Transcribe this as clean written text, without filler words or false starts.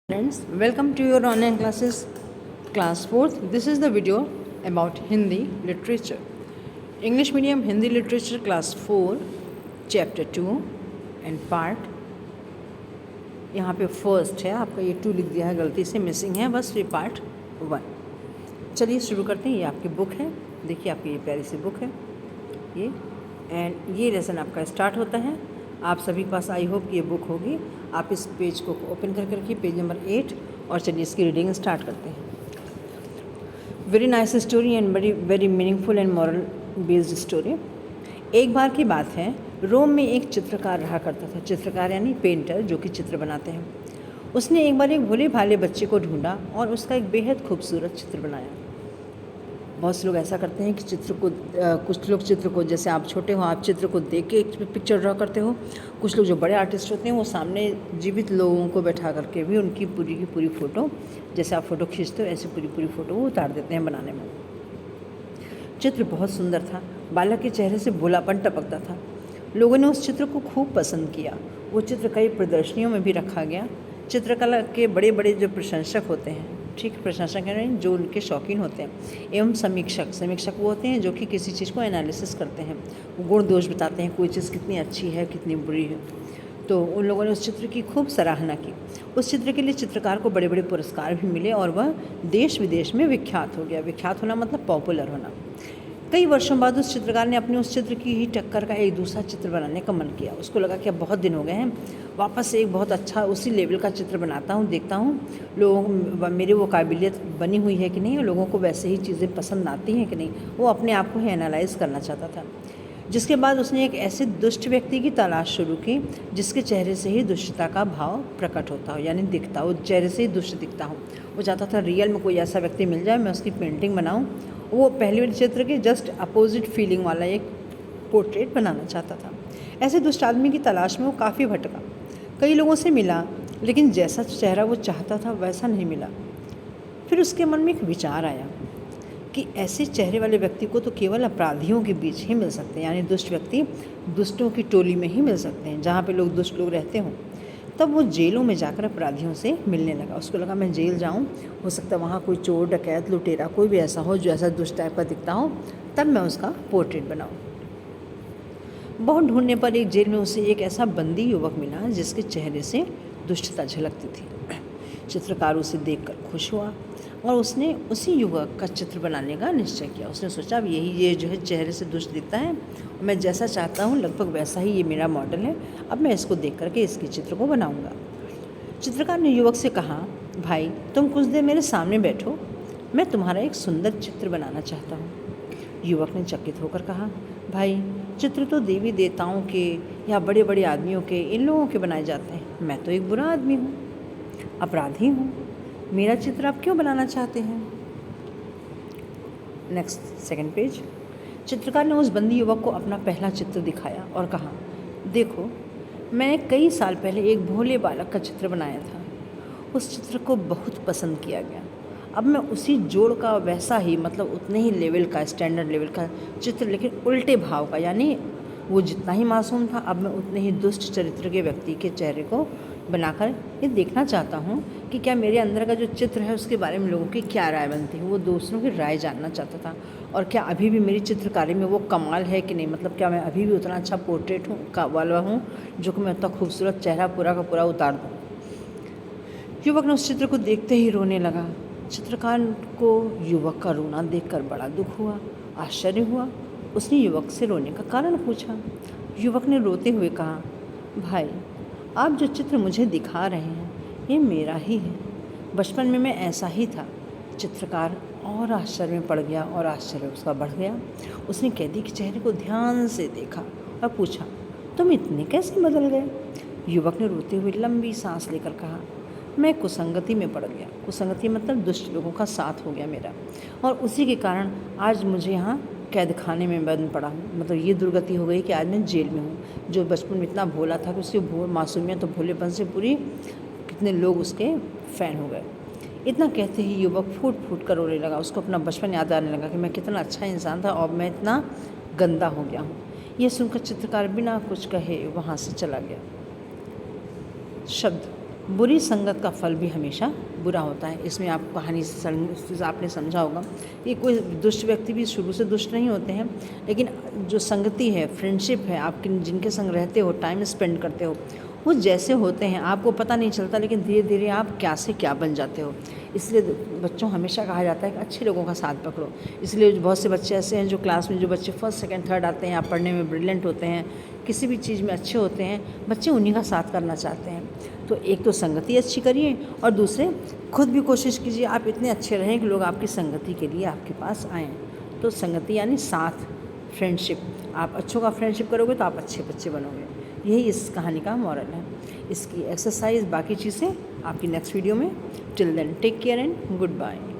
Friends, welcome to your online classes, class 4th. This is the video about Hindi literature. English medium Hindi literature class 4, chapter 2 and part. यहाँ पे first है, आपका ये 2 लिख दिया है, गलती से मिसिंग है, बस ये पार्ट 1. चलिए शुरू करते हैं. ये आपकी बुक है, देखिए आपकी ये प्यारी सी बुक है ये, एंड ये लेसन आपका स्टार्ट होता है. आप सभी के पास आई होप कि ये बुक होगी. आप इस पेज को ओपन करके रखिए, पेज नंबर 8, और चलिए इसकी रीडिंग स्टार्ट करते हैं. Very nice story and very meaningful and moral based story. एक बार की बात है, रोम में एक चित्रकार रहा करता था. चित्रकार यानी पेंटर, जो कि चित्र बनाते हैं. उसने एक बार एक भोले भाले बच्चे को ढूंढा और उसका एक बेहद खूबसूरत चित्र बनाया. बहुत से लोग ऐसा करते हैं कि चित्र को कुछ लोग चित्र को, जैसे आप छोटे हो, आप चित्र को देख के एक पिक्चर ड्रा करते हो. कुछ लोग जो बड़े आर्टिस्ट होते हैं वो सामने जीवित लोगों को बैठा करके भी उनकी पूरी की पूरी फ़ोटो, जैसे आप फ़ोटो खींचते हो ऐसे पूरी पूरी फ़ोटो वो उतार देते हैं बनाने में. चित्र बहुत सुंदर था. बालक के चेहरे से भोलापन टपकता था. लोगों ने उस चित्र को खूब पसंद किया. वो चित्र कई प्रदर्शनियों में भी रखा गया. चित्रकला के बड़े बड़े जो प्रशंसक होते हैं, ठीक, प्रशंसक हैं जो उनके शौकीन होते हैं, एवं समीक्षक वो होते हैं जो कि किसी चीज़ को एनालिसिस करते हैं, गुण दोष बताते हैं, कोई चीज़ कितनी अच्छी है कितनी बुरी है. तो उन लोगों ने उस चित्र की खूब सराहना की. उस चित्र के लिए चित्रकार को बड़े बड़े पुरस्कार भी मिले और वह देश विदेश में विख्यात हो गया. विख्यात होना मतलब पॉपुलर होना. कई वर्षों बाद उस चित्रकार ने अपने उस चित्र की ही टक्कर का एक दूसरा चित्र बनाने का मन किया. उसको लगा कि अब बहुत दिन हो गए हैं, वापस से एक बहुत अच्छा उसी लेवल का चित्र बनाता हूँ, देखता हूँ लोगों मेरी वो काबिलियत बनी हुई है कि नहीं, और लोगों को वैसे ही चीज़ें पसंद आती हैं कि नहीं. वो अपने आप को ही एनालाइज करना चाहता था. जिसके बाद उसने एक ऐसे दुष्ट व्यक्ति की तलाश शुरू की जिसके चेहरे से ही दुष्टता का भाव प्रकट होता हो, यानी दिखता हो, चेहरे से ही दुष्ट दिखता हो. वो चाहता था रियल में कोई ऐसा व्यक्ति मिल जाए, मैं उसकी पेंटिंग बनाऊँ. वो पहले वाले चित्र के जस्ट अपोजिट फीलिंग वाला एक पोर्ट्रेट बनाना चाहता था. ऐसे दुष्ट आदमी की तलाश में वो काफ़ी भटका. कई लोगों से मिला, लेकिन जैसा चेहरा वो चाहता था वैसा नहीं मिला. फिर उसके मन में एक विचार आया कि ऐसे चेहरे वाले व्यक्ति को तो केवल अपराधियों के बीच ही मिल सकते हैं, यानी दुष्ट व्यक्ति दुष्टों की टोली में ही मिल सकते हैं, जहाँ पे लोग दुष्ट लोग रहते हों. तब वो जेलों में जाकर अपराधियों से मिलने लगा. उसको लगा मैं जेल जाऊं, हो सकता है वहाँ कोई चोर डकैत लुटेरा कोई भी ऐसा हो जो ऐसा दुष्ट टाइप का दिखता हो, तब मैं उसका पोर्ट्रेट बनाऊं. बहुत ढूंढने पर एक जेल में उसे एक ऐसा बंदी युवक मिला जिसके चेहरे से दुष्टता झलकती थी. चित्रकार उसे देखकर खुश हुआ और उसने उसी युवक का चित्र बनाने का निश्चय किया. उसने सोचा अब ये जो है चेहरे से दुष्ट दिखता है, मैं जैसा चाहता हूँ लगभग वैसा ही ये मेरा मॉडल है, अब मैं इसको देख करके इसके चित्र को बनाऊँगा. चित्रकार ने युवक से कहा, भाई तुम कुछ देर मेरे सामने बैठो, मैं तुम्हारा एक सुंदर चित्र बनाना चाहता हूँ. युवक ने चकित होकर कहा, भाई चित्र तो देवी देवताओं के या बड़े बड़े आदमियों के, इन लोगों के बनाए जाते हैं. मैं तो एक बुरा आदमी हूँ, अपराधी हूँ, मेरा चित्र आप क्यों बनाना चाहते हैं. Next second page. चित्रकार ने उस बंदी युवक को अपना पहला चित्र दिखाया और कहा, देखो मैंने कई साल पहले एक भोले बालक का चित्र बनाया था. उस चित्र को बहुत पसंद किया गया. अब मैं उसी जोड़ का वैसा ही, मतलब उतने ही लेवल का, स्टैंडर्ड लेवल का चित्र, लेकिन उल्टे भाव का, यानी वो जितना ही मासूम था अब मैं उतने ही दुष्ट चरित्र के व्यक्ति के चेहरे को बनाकर ये देखना चाहता हूँ कि क्या मेरे अंदर का जो चित्र है उसके बारे में लोगों की क्या राय बनती है. वो दूसरों की राय जानना चाहता था, और क्या अभी भी मेरी चित्रकारी में वो कमाल है कि नहीं, मतलब क्या मैं अभी भी उतना अच्छा पोर्ट्रेट वाला हूँ जो कि मैं उतना खूबसूरत चेहरा पूरा का पूरा उतार दूँ. युवक ने उस चित्र को देखते ही रोने लगा. चित्रकार को युवक का रोना देखकर बड़ा दुख हुआ, आश्चर्य हुआ. उसने युवक से रोने का कारण पूछा. युवक ने रोते हुए कहा, भाई आप जो चित्र मुझे दिखा रहे हैं ये मेरा ही है. बचपन में मैं ऐसा ही था. चित्रकार और आश्चर्य में पड़ गया और आश्चर्य उसका बढ़ गया. उसने कैदी के चेहरे को ध्यान से देखा और पूछा, तुम इतने कैसे बदल गए. युवक ने रोते हुए लंबी सांस लेकर कहा, मैं कुसंगति में पड़ गया. कुसंगति मतलब दुष्ट लोगों का साथ हो गया मेरा, और उसी के कारण आज मुझे यहाँ कैद खाने में बंद पड़ा हूँ. मतलब ये दुर्गति हो गई कि आज मैं जेल में हूँ. जो बचपन में इतना भोला था कि उसकी मासूमियत तो भोलेपन से पूरी, कितने लोग उसके फ़ैन हो गए. इतना कहते ही युवक फूट फूट कर रोने लगा. उसको अपना बचपन याद आने लगा कि मैं कितना अच्छा इंसान था और मैं इतना गंदा हो गया हूँ. यह सुनकर चित्रकार बिना कुछ कहे वहाँ से चला गया. शब्द बुरी संगत का फल भी हमेशा बुरा होता है। इसमें आप कहानी से आपने समझा होगा कि कोई दुष्ट व्यक्ति भी शुरू से दुष्ट नहीं होते हैं, लेकिन जो संगति है, फ्रेंडशिप है, आप जिनके संग रहते हो, टाइम स्पेंड करते हो, वो जैसे होते हैं आपको पता नहीं चलता, लेकिन धीरे धीरे आप क्या से क्या बन जाते हो। इसलिए बच्चों हमेशा कहा जाता है कि अच्छे लोगों का साथ पकड़ो। इसलिए बहुत से बच्चे ऐसे हैं जो क्लास में, जो बच्चे फर्स्ट सेकंड थर्ड आते हैं, या पढ़ने में ब्रिलियंट होते हैं, किसी भी चीज़ में अच्छे होते हैं, बच्चे उन्हीं का साथ करना चाहते हैं। तो एक तो संगति अच्छी करिए, और दूसरे खुद भी कोशिश कीजिए आप इतने अच्छे रहें कि लोग आपकी संगति के लिए आपके पास आएँ। तो संगति यानी साथ, फ्रेंडशिप। आप अच्छों का फ्रेंडशिप करोगे तो आप अच्छे बच्चे बनोगे। यही इस कहानी का मॉरल है। इसकी एक्सरसाइज बाकी चीज़ें आपकी नेक्स्ट वीडियो में। Till then take care and good bye.